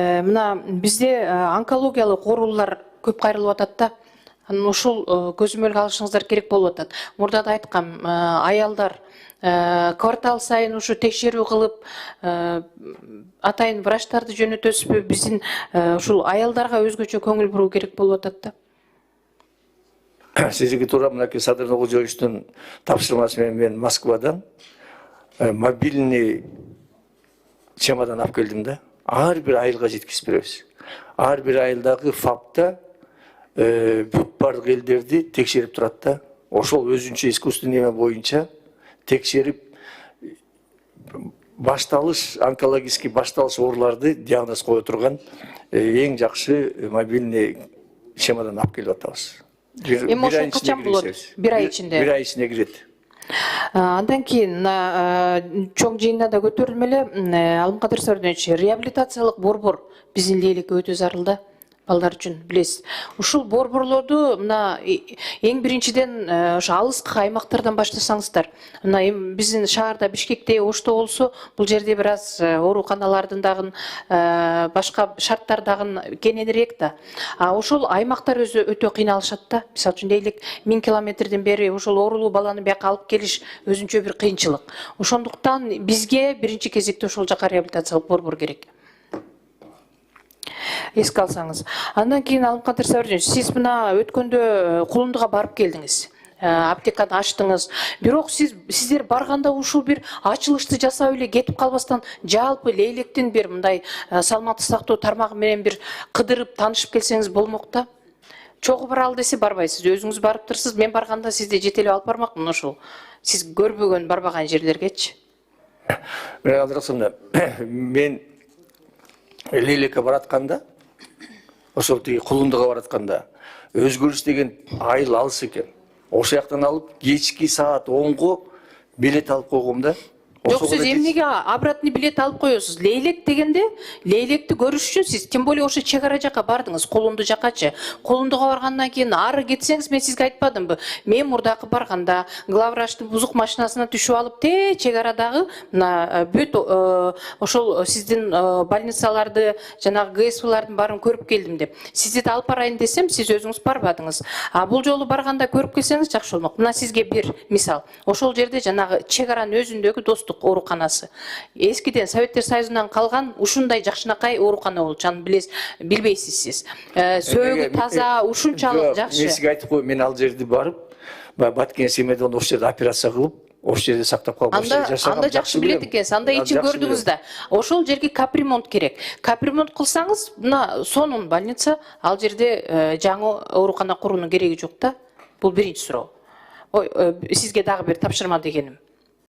Мына бизде онкологиялык оорулар көп кайрылып атат да. Ушул көзөмөлгө алышыңыздар керек болуп атат. Мурда да айткам, аялдар квартал сайын ушу текшерүү кылып, атайын врачтарды жөнөтөсүзбү? Биздин ушул аялдарга өзгөчө көңүл буруу керек болуп атат да. Сизге туура мынакей Садыр Ноғожоевичтин тапшырмасы менен мен Москвадан мобильный чемодан алып келдим да. Ар бир айылга жеткизип беребиз. Ар бир айылдагы ФАПта бүт бардык элдерди текшерип турат да. Ошол өзүнчө искусственный эме боюнча текшерип башталыш, онкологический башталыш ооруларды диагноз кое турган эң жакшы мобильный чемодан алып келип атабыз. Эми ошол качан болот? Бир ай ичинде. Бир ай ичинде кирет. Андан кийин чоң жыйында да көтөрүлмө эле, Алымкадыр Сабырдинович, реабилитациялык борбор биздин Лейлекке өтө зарыл да. Балдар үчүн билесиз. Ушул борборлорду мына эң биринчиден ошо алыскы аймактардан баштасаңыздар. Мына биздин шаарда Бишкекте, Ошто болсо, бул жерде бир аз ооруканалардын дагы башка шарттар дагы кененирээк да. Ошол аймактар өзү өтө кыйналышат да. Мисалы үчүн Лейлек 1000 километрден бери ошол оорулуу баланы бияка алып келиш өзүнчө бир кыйынчылык. Ошондуктан бизге биринчи кезекте ошол жака реабилитациялык борбор керек. Эске алсаңыз. Андан кийин Алымкадыр Сабырдинович, сиз мына өткөндө Кулундуга барып келдиңиз. Аптеканы ачтыңыз. Бирок сиздер барганда ушул бир ачылышты жасап эле кетип калбастан, жалпы Лейлектин бир мындай саламаттык сактоо тармагы менен бир кыдырып, таанышып келсеңиз болмок да. Чогуу баралы десе барбайсыз, өзүңүз барыптырсыз. Мен барганда сизди жетелеп алып бармакмын ошол. Сиз көрбөгөн, барбаган жерлергечи. Мен Лейлекке баратканда, ошол тиги Кулундуга баратканда, өзгөрүш деген айыл алыс экен. Ошол жактан алып, кечки саат 10го билет алып койгом да. Жок, сиз эмнеге обратный билет алып коесуз? Лейлек дегенде, Лейлекти көрүш үчүн сиз тем более ошо чек ара жака бардыңыз, Кулунду жакачы. Кулундуга баргандан кийин ары кетсеңиз, мен сизге айтпадымбы? Мен мурдакы барганда главврачтын бузук машинасына түшүп алып, чек арадагы мына бүт ошол сиздин больницаларды, жанагы ГСВлардын баарын көрүп келдим деп. Сизди да алып барайын десем, сиз өзүңүз барбадыңыз. Бул жолу барганда көрүп келсеңиз жакшы болмок. Мына сизге бир мисал. Ошол жерде жанагы чек аранын өзүндөгү достук ооруканасы. Эскиден Советтер Союзунан калган ушундай жакшынакай оорукана болчу. Аны билбейсиз сиз. Сөөгү таза, ушунчалык жакшы. Мен сизге айтып коеюн, мен ал жерди барып, Баткен Семейдон ошол жерде операция кылып, ошол жерде сактап калып, анда жакшы билет экенсиз. Анда ичин көрдүңүз да. Ошол жерге капремонт керек. Капремонт кылсаңыз, мына сонун больница, ал жерде жаңы оорукана куруунун кереги жок да. Бул биринчи суроо. Сизге дагы бир тапшырма дегеним.